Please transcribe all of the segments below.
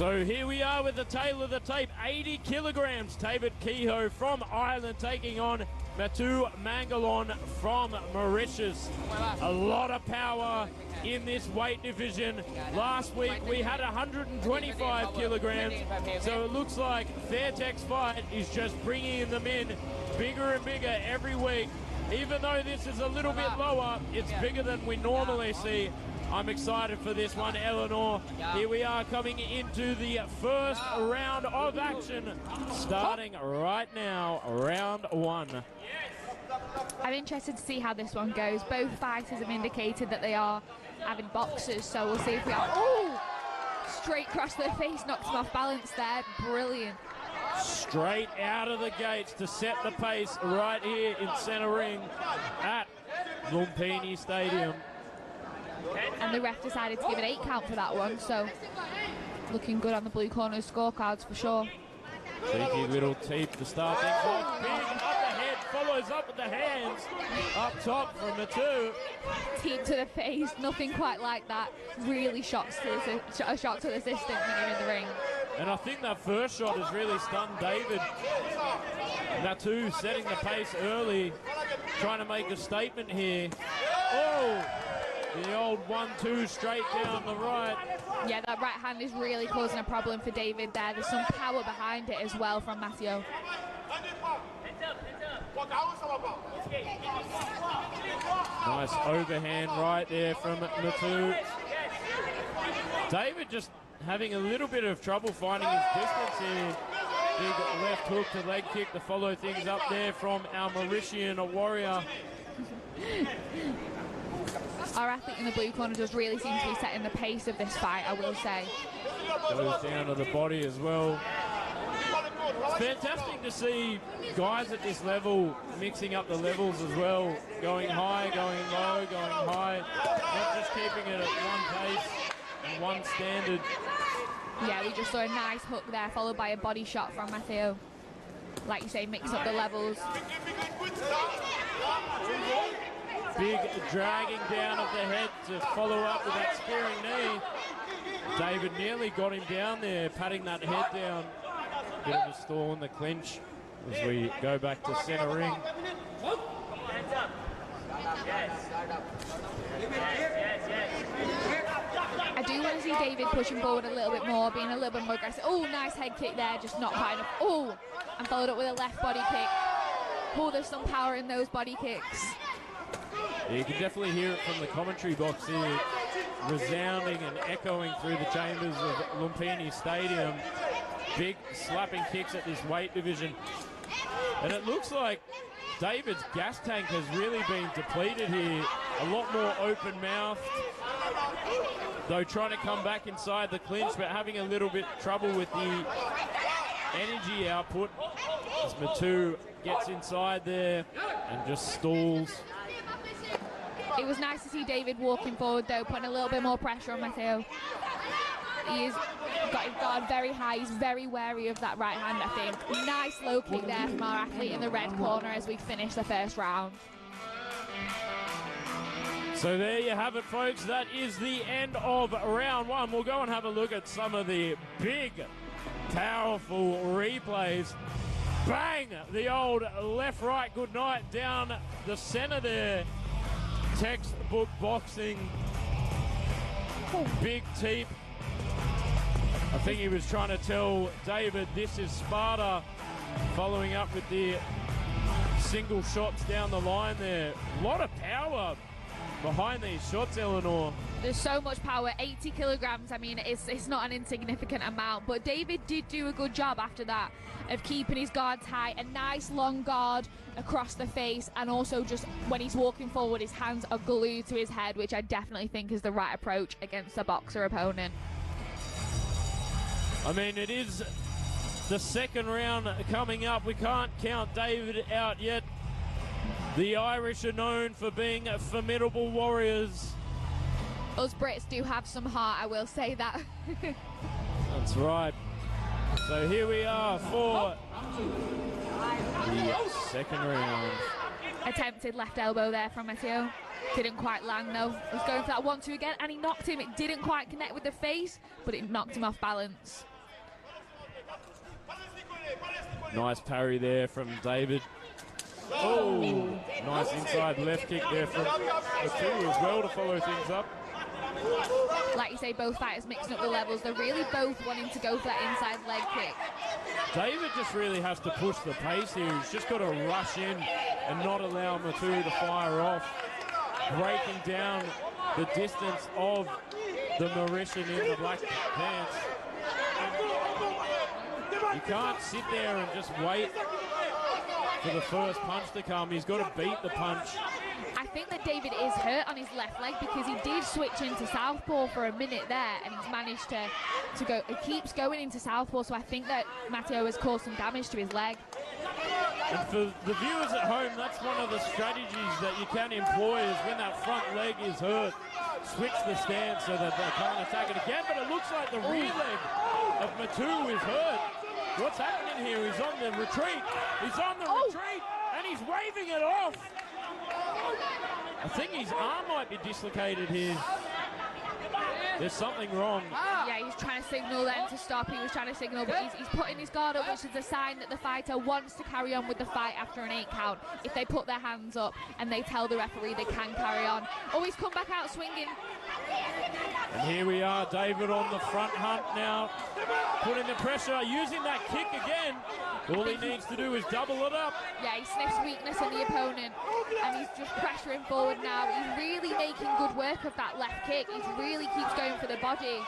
So here we are with the tail of the tape, 80 kilograms. David Kehoe from Ireland taking on Mathieu Mangalon from Mauritius. A lot of power in this weight division. Last week we had 125 kilograms, so it looks like Fairtex Fight is just bringing them in bigger and bigger every week. Even though this is a little bit lower, it's bigger than we normally see. I'm excited for this one, Eleanor. Here we are coming into the first round of action, starting right now, round one. I'm interested to see how this one goes. Both fighters have indicated that they are avid boxers, so we'll see if we are. Oh! Straight across the face, knocked him off balance there. Brilliant. Straight out of the gates to set the pace right here in centre ring at Lumpini Stadium. And the ref decided to give an 8 count for that one, so looking good on the blue corner's scorecards for sure. Cheeky little teep to start things off. Big up the head, follows up with the hands. Up top from Mathieu. Teep to the face, nothing quite like that. Really shocks to a shock to the system when you're in the ring. And I think that first shot has really stunned David. Mathieu setting the pace early, trying to make a statement here. Oh! The old 1-2 straight down the right. Yeah, that right hand is really causing a problem for David there. There's some power behind it as well from Mathieu. Nice overhand right there from Mathieu. David just having a little bit of trouble finding his distance here. Big left hook to leg kick to follow things up there from our Mauritian warrior. Our athlete in the blue corner does really seem to be setting the pace of this fight, I will say. Goes down to the body as well. Fantastic to see guys at this level mixing up the levels as well. Going high, going low, going high. Not just keeping it at one pace and one standard. Yeah, we just saw a nice hook there, followed by a body shot from Mathieu. Like you say, mix up the levels. Big dragging down of the head to follow up with that spearing knee. David nearly got him down there, patting that head down. Bit of a stall in the clinch as we go back to centre ring. I do want to see David pushing forward a little bit more, being a little bit more aggressive. Oh, nice head kick there, just not quite enough. Oh, and followed up with a left body kick. Oh, there's some power in those body kicks. Yeah, you can definitely hear it from the commentary box here, resounding and echoing through the chambers of Lumpini Stadium. Big slapping kicks at this weight division. And it looks like David's gas tank has really been depleted here. A lot more open-mouthed, though trying to come back inside the clinch, but having a little bit trouble with the energy output as Mathieu gets inside there and just stalls. It was nice to see David walking forward, though, putting a little bit more pressure on Mathieu. He's got his guard very high. He's very wary of that right hand, I think. Nice low kick there from our athlete in the red corner as we finish the first round. So there you have it, folks. That is the end of round one. We'll go and have a look at some of the big, powerful replays. Bang! The old left-right good night down the center there. Textbook boxing. Big teep. I think he was trying to tell David this is Sparta, following up with the single shots down the line there. A lot of power behind these shots, Eleanor. There's so much power, 80 kilograms. I mean, it's not an insignificant amount, but David did do a good job after that of keeping his guards high. A nice long guard across the face, and also just when he's walking forward, his hands are glued to his head, which I definitely think is the right approach against a boxer opponent. I mean, it is the second round coming up. We can't count David out yet. The Irish are known for being formidable warriors. Us Brits do have some heart, I will say that. That's right. So here we are for the second round. Attempted left elbow there from Mathieu. Didn't quite land though. He's going for that 1-2 again, and he knocked him. It didn't quite connect with the face, but it knocked him off balance. Nice parry there from David. Oh, nice inside left kick there from Mathieu as well to follow things up. Like you say, both fighters mixing up the levels. They're really both wanting to go for that inside leg kick. David just really has to push the pace here. He's just got to rush in and not allow Mathieu to fire off, breaking down the distance of the Mauritian in the black pants. You can't sit there and just wait for the first punch to come. He's got to beat the punch. I think that David is hurt on his left leg because he did switch into southpaw for a minute there, and he's managed to go. He keeps going into southpaw, so I think that Mathieu has caused some damage to his leg. And for the viewers at home, that's one of the strategies that you can employ is when that front leg is hurt, switch the stance so that they can't attack it again. But it looks like the rear leg of Mathieu is hurt. What's happening here? He's on the retreat. He's on the retreat, and he's waving it off. I think his arm might be dislocated here. There's something wrong. Yeah, he's trying to signal them to stop. He was trying to signal, but he's putting his guard up, which is a sign that the fighter wants to carry on with the fight after an 8 count. If they put their hands up and they tell the referee they can carry on. Oh, he's come back out swinging. And here we are, David on the front hunt now, putting the pressure, using that kick again. All he needs to do is double it up. Yeah, he sniffs weakness in the opponent, and he's just pressuring forward now. He's really making good work of that left kick. He really keeps going for the body.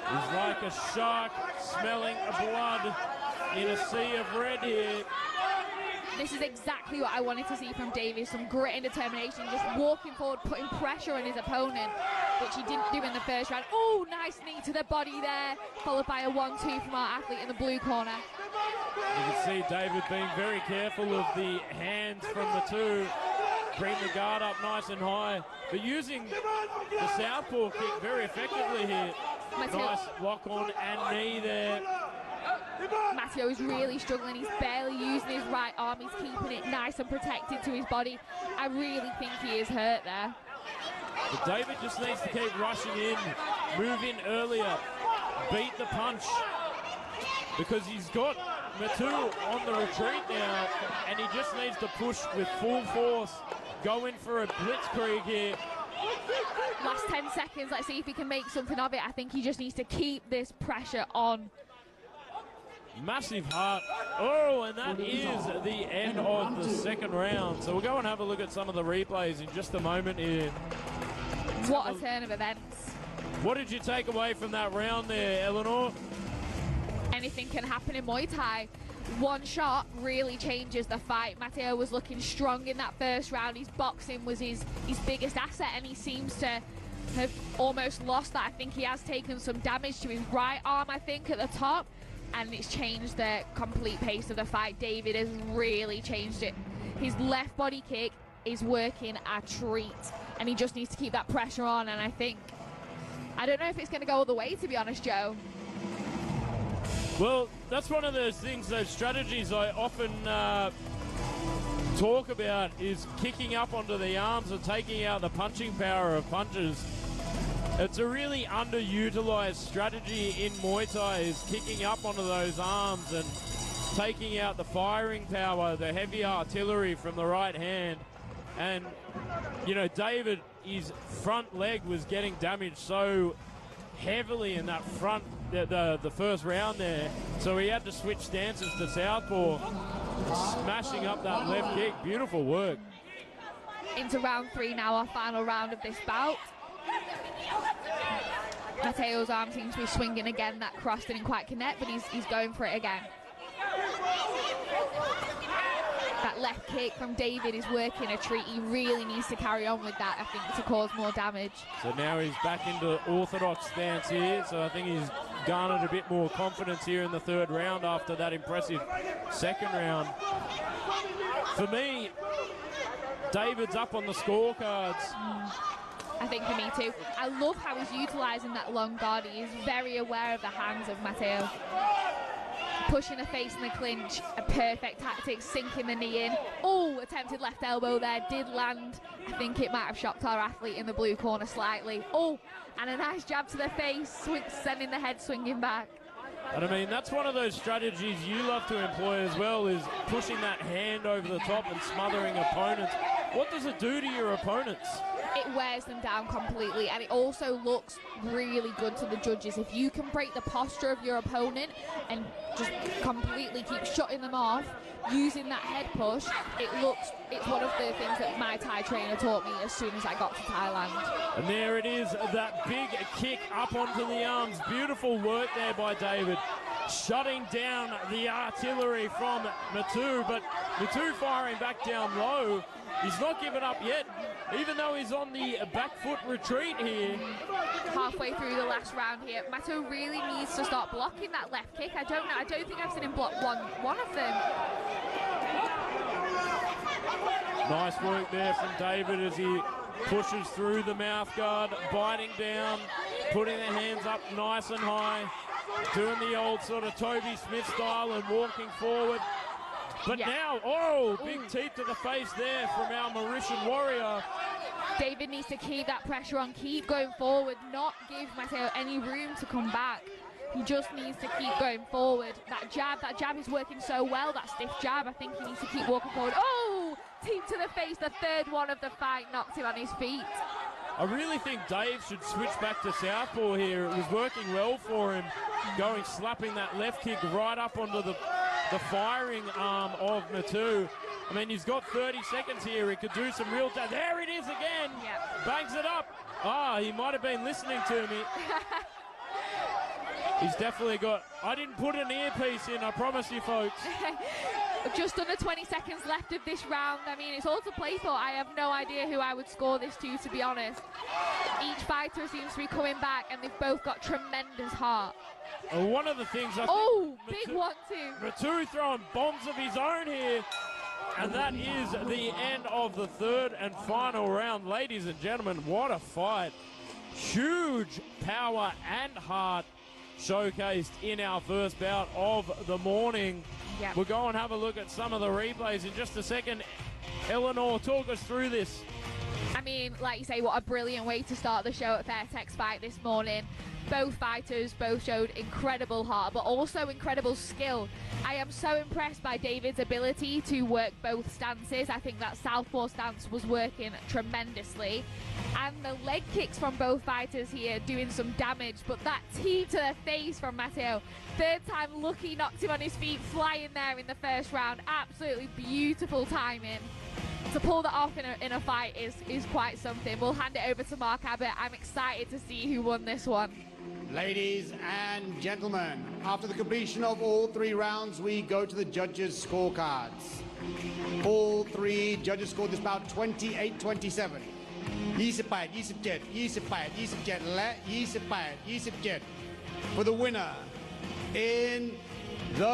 He's like a shark smelling blood in a sea of red here. This is exactly what I wanted to see from David, some grit and determination, just walking forward, putting pressure on his opponent, which he didn't do in the first round. Oh, nice knee to the body there, followed by a 1-2 from our athlete in the blue corner. You can see David being very careful of the hands from the two, bring the guard up nice and high, but using the southpaw kick very effectively here. Mathieu. Nice lock on and knee there. Mathieu is really struggling. He's barely using his right arm. He's keeping it nice and protected to his body. I really think he is hurt there. But David just needs to keep rushing in, move in earlier, beat the punch, because he's got Mathieu on the retreat now, and he just needs to push with full force, go in for a blitzkrieg here. Last 10 seconds, let's see if he can make something of it. I think he just needs to keep this pressure on. Massive heart. Oh, and that is the end of the second round. So we'll go and have a look at some of the replays in just a moment here. What a turn of events. What did you take away from that round there, Eleanor? Anything can happen in Muay Thai. One shot really changes the fight. Mathieu was looking strong in that first round. His boxing was his biggest asset, and he seems to have almost lost that. I think he has taken some damage to his right arm, I think, at the top, and it's changed the complete pace of the fight. David has really changed it. His left body kick is working a treat, and he just needs to keep that pressure on, and I don't know if it's going to go all the way, to be honest, Joe. Well, that's one of those things, those strategies I often talk about, is kicking up onto the arms and taking out the punching power of punches. It's a really underutilized strategy in Muay Thai, is kicking up onto those arms and taking out the firing power, the heavy artillery from the right hand. And, you know, David, his front leg was getting damaged so heavily in that front, the first round there. So he had to switch stances to southpaw, smashing up that left kick. Beautiful work. Into round 3 now, our final round of this bout. Mateu's arm seems to be swinging again. That cross didn't quite connect, but he's going for it again. That left kick from David is working a treat. He really needs to carry on with that, I think, to cause more damage. So now he's back into orthodox stance here. So I think he's garnered a bit more confidence here in the third round after that impressive second round. For me, David's up on the scorecards. I think for me too. I love how he's utilising that long guard. He is very aware of the hands of Mathieu. Pushing the face in the clinch, a perfect tactic, sinking the knee in. Oh, attempted left elbow there, did land. I think it might have shocked our athlete in the blue corner slightly. Oh, and a nice jab to the face, sending the head swinging back. And I mean, that's one of those strategies you love to employ as well, is pushing that hand over the top and smothering opponents. What does it do to your opponents? It wears them down completely, and it also looks really good to the judges. If you can break the posture of your opponent and just completely keep shutting them off using that head push, it's one of the things that my Thai trainer taught me as soon as I got to Thailand. And there it is, that big kick up onto the arms. Beautiful work there by David, shutting down the artillery from Mathieu, but Mathieu firing back down low. He's not given up yet, even though he's on the back foot retreat here. Halfway through the last round here, Mathieu really needs to start blocking that left kick. I don't know. I don't think I've seen him block one of them. Nice work there from David as he pushes through the mouth guard, biting down, putting the hands up nice and high, doing the old sort of Toby Smith style and walking forward. But now, big teep to the face there from our Mauritian warrior. David needs to keep that pressure on, keep going forward, not give Mathieu any room to come back. He just needs to keep going forward. That jab is working so well, that stiff jab. I think he needs to keep walking forward. Oh, teep to the face, the third one of the fight, knocked him on his feet. I really think Dave should switch back to southpaw here. It was working well for him, slapping that left kick right up onto the firing arm of Mathieu. I mean, he's got 30 seconds here. He could do some real damage. There it is again. Yep. Bangs it up. He might have been listening to me. He's definitely got... I didn't put an earpiece in, I promise you, folks. Just under 20 seconds left of this round. I mean, it's all to play for. I have no idea who I would score this to be honest. Each fighter seems to be coming back, and they've both got tremendous heart. One of the things I think... Big 1-2. Mathieu throwing bombs of his own here. And that is the end of the third and final round. Ladies and gentlemen, what a fight. Huge power and heart showcased in our first bout of the morning. Yep. We'll go and have a look at some of the replays in just a second. Eleanor, talk us through this. I mean, like you say, what a brilliant way to start the show at Fairtex Fight this morning. Both fighters both showed incredible heart, but also incredible skill. I am so impressed by David's ability to work both stances. I think that southpaw stance was working tremendously. And the leg kicks from both fighters here doing some damage, but that teep to the face from Mathieu. Third time lucky, knocked him on his feet, flying there in the first round. Absolutely beautiful timing. To pull that off in a fight is quite something. We'll hand it over to Mark Abbott. I'm excited to see who won this one. Ladies and gentlemen, after the completion of all 3 rounds, we go to the judges' scorecards. All 3 judges scored this bout 28-27. 28, 27, 28, 27 และ 28, 27. For the winner in the